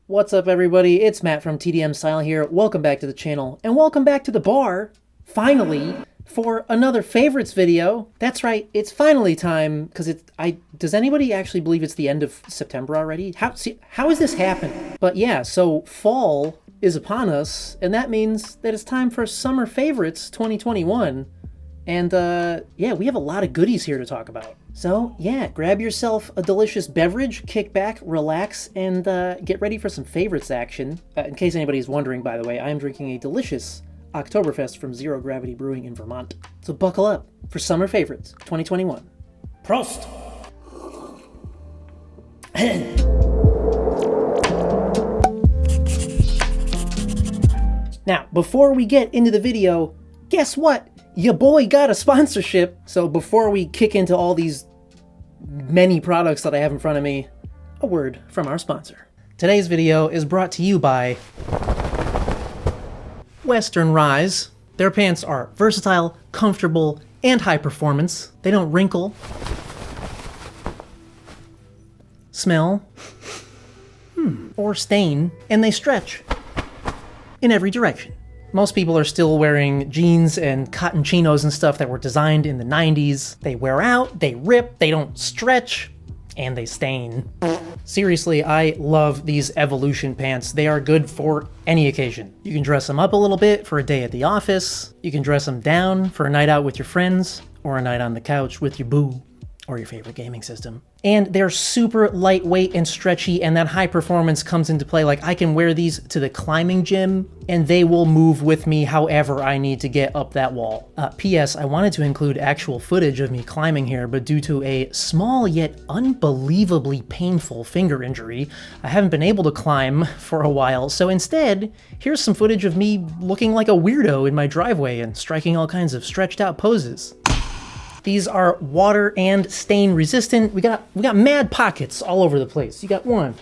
What's up, everybody? It's Matt from TDM Style here. Welcome back to the channel, and welcome back to the bar, finally, for another favorites video. That's right, it's finally time, because does anybody actually believe it's the end of September already? How is this happening? But yeah, so fall is upon us, and that means that it's time for Summer Favorites 2021. And yeah, we have a lot of goodies here to talk about. So yeah, grab yourself a delicious beverage, kick back, relax, and get ready for some favorites action. In case anybody's wondering, by the way, I am drinking a delicious Oktoberfest from Zero Gravity Brewing in Vermont. So buckle up for Summer Favorites 2021. Prost! Now, before we get into the video, guess what? Your boy got a sponsorship. So before we kick into all these many products that I have in front of me, a word from our sponsor. Today's video is brought to you by Western Rise. Their pants are versatile, comfortable, and high performance. They don't wrinkle, smell, or stain, and they stretch in every direction. Most people are still wearing jeans and cotton chinos and stuff that were designed in the 90s. They wear out, they rip, they don't stretch, and they stain. Seriously, I love these Evolution pants. They are good for any occasion. You can dress them up a little bit for a day at the office. You can dress them down for a night out with your friends, or a night on the couch with your boo, or your favorite gaming system. And they're super lightweight and stretchy, and that high performance comes into play. Like, I can wear these to the climbing gym, and they will move with me however I need to get up that wall. P.S. I wanted to include actual footage of me climbing here, but due to a small yet unbelievably painful finger injury, I haven't been able to climb for a while. So instead, here's some footage of me looking like a weirdo in my driveway and striking all kinds of stretched out poses. These are water and stain resistant. We got mad pockets all over the place. You got 1,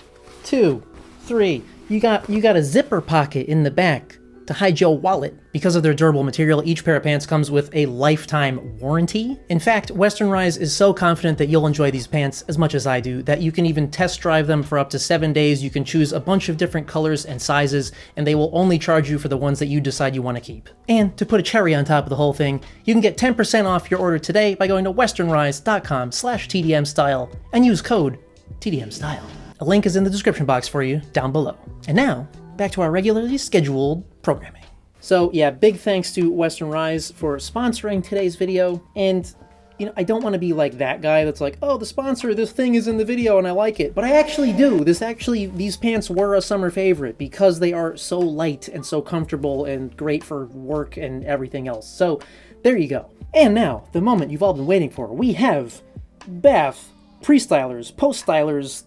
2, 3. You got a zipper pocket in the back to hide your wallet. Because of their durable material, each pair of pants comes with a lifetime warranty. In fact, Western Rise is so confident that you'll enjoy these pants as much as I do that you can even test drive them for up to 7 days. You can choose a bunch of different colors and sizes, and they will only charge you for the ones that you decide you want to keep. And to put a cherry on top of the whole thing, you can get 10% off your order today by going to westernrise.com/TDMstyle and use code TDMstyle. A link is in the description box for you down below. And now, back to our regularly scheduled programming. So yeah, big thanks to Western Rise for sponsoring today's video. And you know, I don't want to be like that guy that's like, oh, the sponsor, this thing is in the video and I like it. But I actually do. These pants were a summer favorite because they are so light and so comfortable and great for work and everything else. So there you go. And now, the moment you've all been waiting for. We have bath, pre-stylers, post-stylers,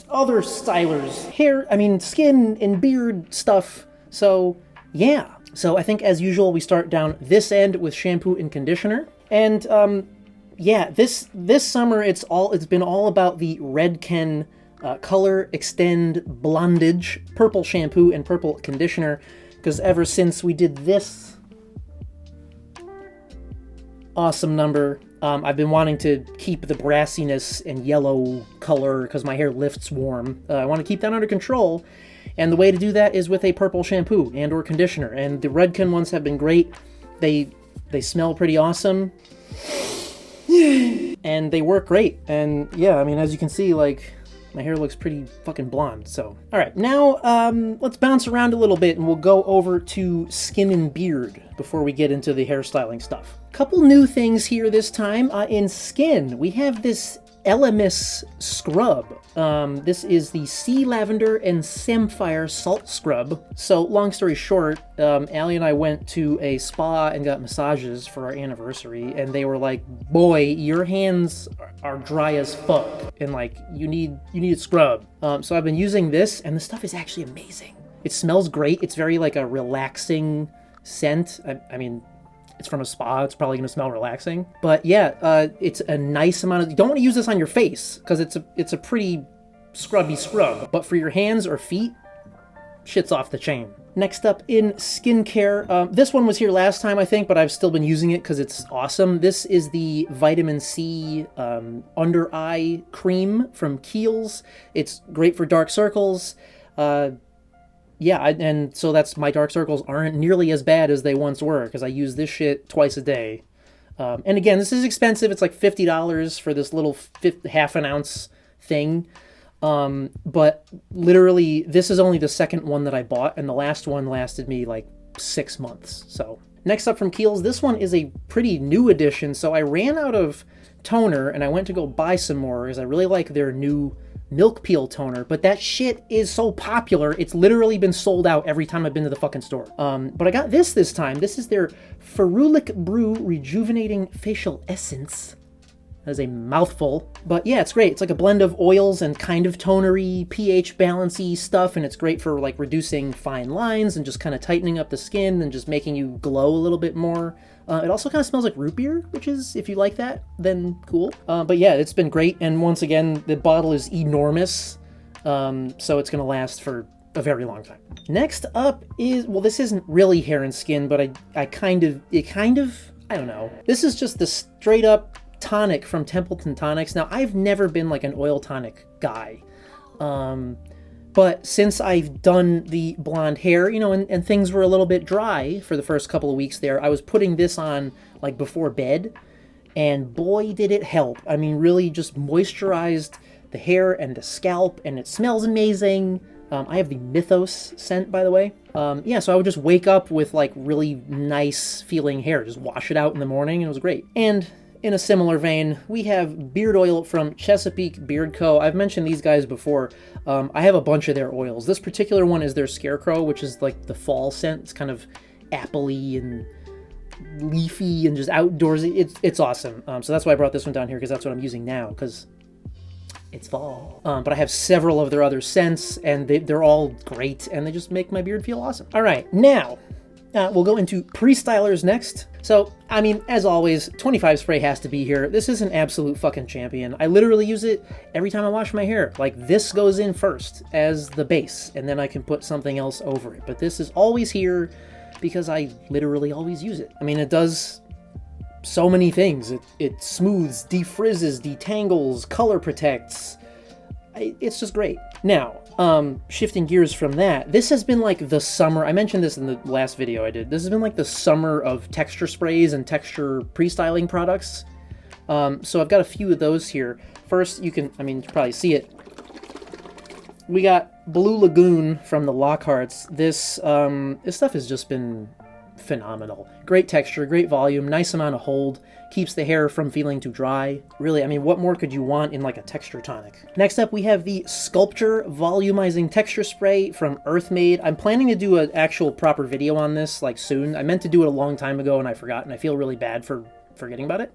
other stylers, skin and beard stuff. So yeah. So I think as usual, we start down this end with shampoo and conditioner. And yeah, this summer it's been all about the Redken Color Extend Blondage purple shampoo and purple conditioner, because ever since we did this awesome number, I've been wanting to keep the brassiness and yellow color because my hair lifts warm. I want to keep that under control. And the way to do that is with a purple shampoo and or conditioner. And the Redken ones have been great. They smell pretty awesome. And they work great. And yeah, I mean, as you can see, like, my hair looks pretty fucking blonde. So, all right, now let's bounce around a little bit and we'll go over to skin and beard before we get into the hairstyling stuff. Couple new things here this time. In skin, we have this Elemis scrub. This is the Sea Lavender and Samphire Salt Scrub. So, long story short, Allie and I went to a spa and got massages for our anniversary, and they were like, boy, your hands are dry as fuck, and like, you need a scrub. So I've been using this, and the stuff is actually amazing. It smells great. It's very like a relaxing scent. I mean, it's from a spa, it's probably gonna smell relaxing. But yeah, it's a nice amount of, you don't wanna use this on your face, because it's a pretty scrubby scrub. But for your hands or feet, shit's off the chain. Next up in skincare, this one was here last time, I think, but I've still been using it because it's awesome. This is the Vitamin C under eye cream from Kiehl's. It's great for dark circles. Yeah, and so that's my dark circles aren't nearly as bad as they once were because I use this shit twice a day. And again, this is expensive. It's like $50 for this little half an ounce thing. But literally, this is only the second one that I bought, and the last one lasted me like 6 months. So next up from Kiehl's, this one is a pretty new edition. So I ran out of toner, and I went to go buy some more because I really like their new milk peel toner, but that shit is so popular, it's literally been sold out every time I've been to the fucking store. But I got this time. This is their Ferulic Brew Rejuvenating Facial Essence. That is a mouthful. But yeah, it's great. It's like a blend of oils and kind of tonery, pH balancy stuff, and it's great for like reducing fine lines and just kind of tightening up the skin and just making you glow a little bit more. It also kind of smells like root beer, which is, if you like that, then cool. But yeah, it's been great. And once again, the bottle is enormous. So it's going to last for a very long time. Next up is, well, this isn't really hair and skin, but I kind of, I don't know. This is just the straight up tonic from Templeton Tonics. Now, I've never been like an oil tonic guy. But since I've done the blonde hair, you know, and things were a little bit dry for the first couple of weeks there, I was putting this on like before bed, and boy, did it help. I mean, really just moisturized the hair and the scalp, and it smells amazing. I have the Mythos scent, by the way. Yeah, so I would just wake up with like really nice feeling hair, just wash it out in the morning, and it was great. And in a similar vein, we have beard oil from Chesapeake Beard Co. I've mentioned these guys before. I have a bunch of their oils. This particular one is their Scarecrow, which is like the fall scent. It's kind of appley and leafy and just outdoorsy. It's awesome. So that's why I brought this one down here, because that's what I'm using now, because it's fall. But I have several of their other scents, and they're all great, and they just make my beard feel awesome. All right, now we'll go into Prestylers next. So, I mean, as always, 25 spray has to be here. This is an absolute fucking champion. I literally use it every time I wash my hair. Like, this goes in first as the base, and then I can put something else over it. But this is always here because I literally always use it. I mean, it does so many things. It smooths, defrizzes, detangles, color protects. It's just great. Now, shifting gears from that, this has been like the summer. I mentioned this in the last video I did. This has been like the summer of texture sprays and texture pre-styling products. So I've got a few of those here. First, you can probably see it. We got Blue Lagoon from the Lockharts. This stuff has just been phenomenal. Great texture, great volume, nice amount of hold, keeps the hair from feeling too dry. Really, I mean, what more could you want in like a texture tonic? Next up, we have the Sculpture Volumizing Texture Spray from Earthmade. I'm planning to do an actual proper video on this like soon. I meant to do it a long time ago and I forgot, and I feel really bad for forgetting about it.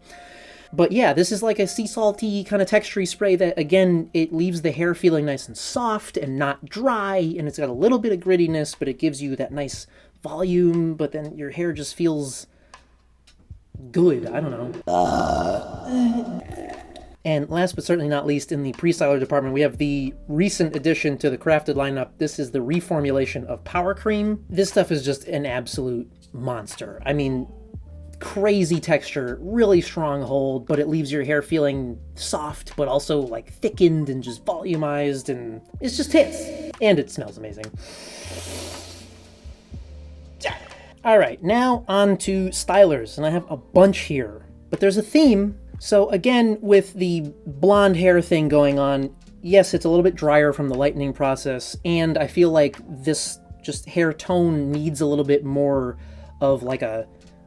But yeah, this is like a sea salty kind of texture spray that, again, it leaves the hair feeling nice and soft and not dry, and it's got a little bit of grittiness, but it gives you that nice volume, but then your hair just feels good. I don't know. And last but certainly not least, in the pre-styler department, we have the recent addition to the Crafted lineup. This is the reformulation of Power Cream. This stuff is just an absolute monster. I mean, crazy texture, really strong hold, but it leaves your hair feeling soft, but also like thickened and just volumized, and it's just hits. And it smells amazing. All right, now on to stylers, and I have a bunch here, but there's a theme. So again, with the blonde hair thing going on, yes, it's a little bit drier from the lightening process, and I feel like this just hair tone needs a little bit more of like a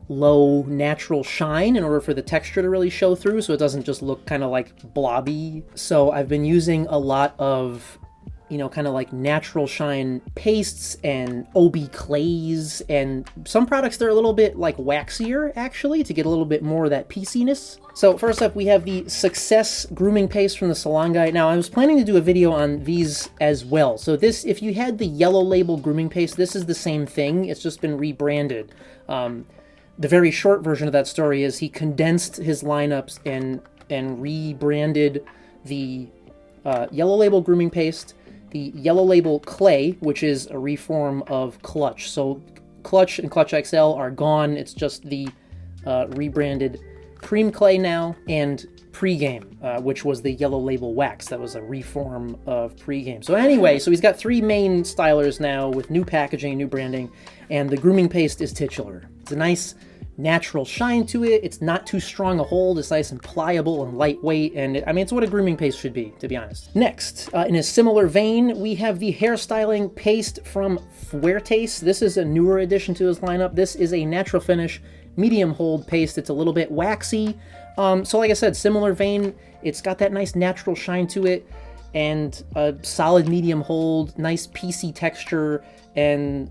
low natural shine in order for the texture to really show through, so it doesn't just look kind of like blobby. So I've been using a lot of, you know, kind of like natural shine pastes and OB clays, and some products that are a little bit like waxier actually to get a little bit more of that pieciness. So first up, we have the Success Grooming Paste from the Salon Guy. Now, I was planning to do a video on these as well. So this, if you had the Yellow Label Grooming Paste, this is the same thing. It's just been rebranded. The very short version of that story is he condensed his lineups and rebranded the Yellow Label Grooming Paste, the Yellow Label Clay, which is a reform of Clutch. So Clutch and Clutch XL are gone. It's just the rebranded cream clay now, and Pre-Game, which was the yellow label wax. That was a reform of Pre-Game. So anyway, so he's got 3 main stylers now with new packaging, new branding, and the grooming paste is titular. It's a nice natural shine to it. It's not too strong a hold. It's nice and pliable and lightweight, and I mean, it's what a grooming paste should be, to be honest. Next, in a similar vein, we have the hairstyling paste from Fuertes. This is a newer addition to his lineup. This is a natural finish, medium hold paste. It's a little bit waxy. So like I said, similar vein. It's got that nice natural shine to it, and a solid medium hold, nice piecey texture, and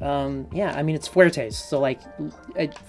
yeah, I mean, it's Fuertes, so like,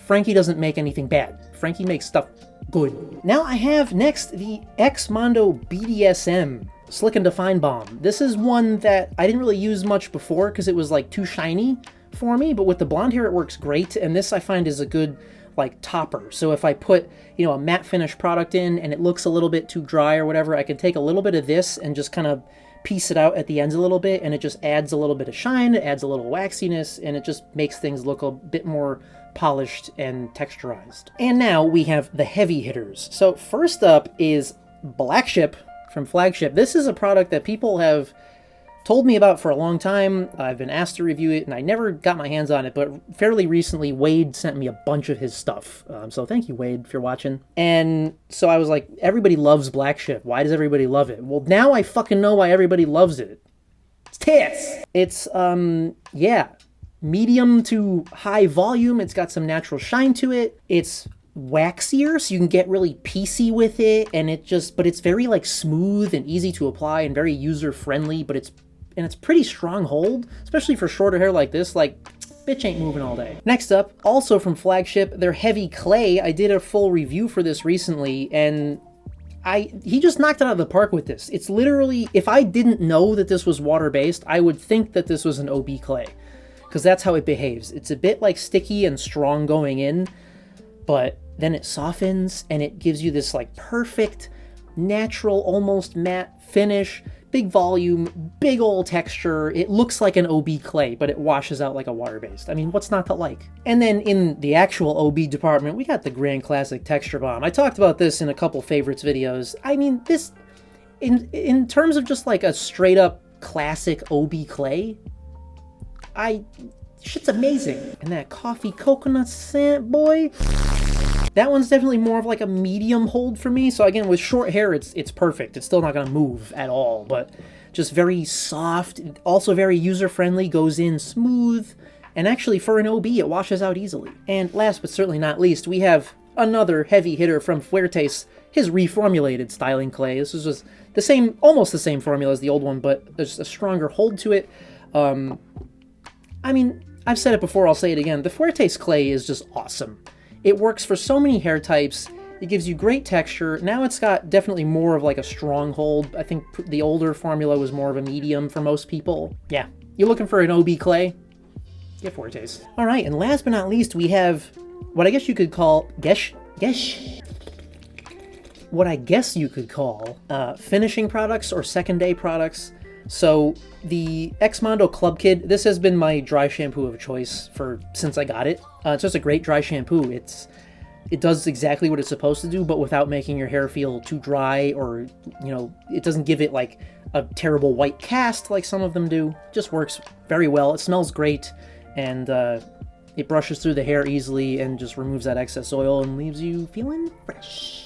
Frankie doesn't make anything bad. Frankie makes stuff good. Now I have next the X Mondo BDSM Slick and Define Balm. This is one that I didn't really use much before because it was like too shiny for me, but with the blonde hair it works great, and this I find is a good like topper. So if I put, you know, a matte finish product in and it looks a little bit too dry or whatever, I can take a little bit of this and just kind of piece it out at the ends a little bit, and it just adds a little bit of shine, it adds a little waxiness, and it just makes things look a bit more polished and texturized. And now we have the heavy hitters. So first up is Black Ship from Flagship. This is a product that people have told me about for a long time. I've been asked to review it, and I never got my hands on it, but fairly recently, Wade sent me a bunch of his stuff. So thank you, Wade, if you're watching. And so I was like, everybody loves Black Ship. Why does everybody love it? Well, now I fucking know why everybody loves it. It's tits! It's, yeah, medium to high volume. It's got some natural shine to it. It's waxier, so you can get really piecey with it, and but it's very like smooth and easy to apply and very user-friendly, but it's pretty strong hold, especially for shorter hair like this. Like, bitch ain't moving all day. Next up, also from Flagship, their Heavy Clay. I did a full review for this recently, and he just knocked it out of the park with this. It's literally, if I didn't know that this was water-based, I would think that this was an OB clay, because that's how it behaves. It's a bit like sticky and strong going in, but then it softens, and it gives you this like perfect, natural, almost matte finish. Big volume, big old texture. It looks like an OB clay, but it washes out like a water-based. I mean, what's not to like? And then in the actual OB department, we got the Grand Classic Texture Bomb. I talked about this in a couple favorites videos. I mean, this, in terms of just like a straight-up classic OB clay, shit's amazing. And that coffee coconut scent, boy. That one's definitely more of like a medium hold for me. So again, with short hair, it's perfect. It's still not gonna move at all, but just very soft, also very user-friendly, goes in smooth, and actually for an OB, it washes out easily. And last but certainly not least, we have another heavy hitter from Fuertes, his reformulated styling clay. This is just the same, almost the same formula as the old one, but there's a stronger hold to it. I mean, I've said it before, I'll say it again. The Fuertes clay is just awesome. It works for so many hair types. It gives you great texture. Now it's got definitely more of like a strong hold. I think the older formula was more of a medium for most people. Yeah, you're looking for an OB clay? Get Fuertes. All right, and last but not least, we have what I guess you could call finishing products or second day products. So the X Mondo Club Kid, this has been my dry shampoo of choice since I got it. It's just a great dry shampoo. It does exactly what it's supposed to do, but without making your hair feel too dry, or, you know, it doesn't give it like a terrible white cast like some of them do. It just works very well. It smells great, and it brushes through the hair easily and just removes that excess oil and leaves you feeling fresh.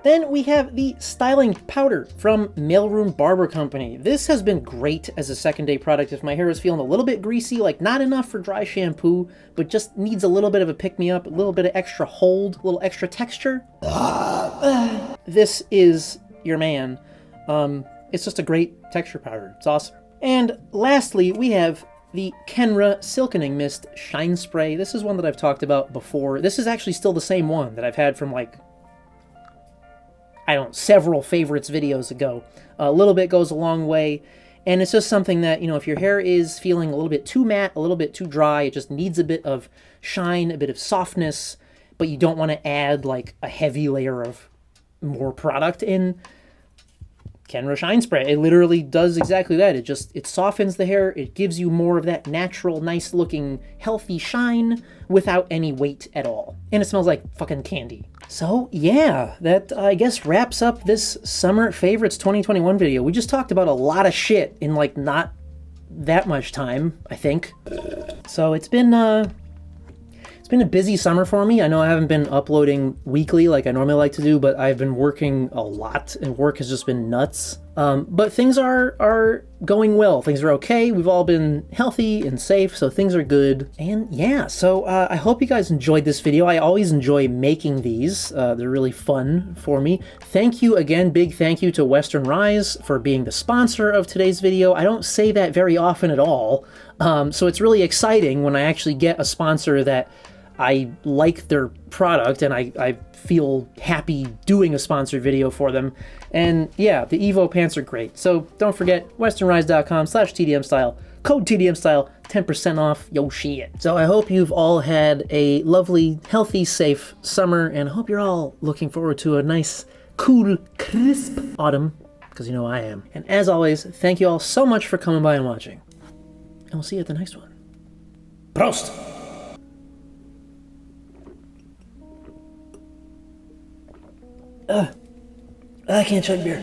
Then we have the styling powder from Mailroom Barber Company. This has been great as a second day product if my hair is feeling a little bit greasy, like not enough for dry shampoo, but just needs a little bit of a pick-me-up, a little bit of extra hold, a little extra texture. This is your man. It's just a great texture powder. It's awesome. And lastly, we have the Kenra Silkening Mist Shine Spray. This is one that I've talked about before. This is actually still the same one that I've had from like, several favorites videos ago. A little bit goes a long way, and it's just something that, you know, if your hair is feeling a little bit too matte, a little bit too dry, it just needs a bit of shine, a bit of softness, but you don't want to add like a heavy layer of more product in, Kenra Shine Spray. It literally does exactly that. It softens the hair. It gives you more of that natural, nice looking, healthy shine without any weight at all. And it smells like fucking candy. So yeah, that I guess wraps up this Summer Favorites 2021 video. We just talked about a lot of shit in like not that much time, I think. So it's been a busy summer for me. I know I haven't been uploading weekly like I normally like to do, but I've been working a lot and work has just been nuts. But things are going well. Things are okay. We've all been healthy and safe, so things are good. And yeah, so I hope you guys enjoyed this video. I always enjoy making these. They're really fun for me. Thank you again, big thank you to Western Rise for being the sponsor of today's video. I don't say that very often at all. So it's really exciting when I actually get a sponsor that I like their product and I feel happy doing a sponsored video for them. And yeah, the Evo pants are great. So don't forget, westernrise.com/TDMstyle, code TDMstyle, 10% off, yo shit. So I hope you've all had a lovely, healthy, safe summer, and I hope you're all looking forward to a nice, cool, crisp autumn, because you know I am. And as always, thank you all so much for coming by and watching. And we'll see you at the next one. Prost! I can't chug beer.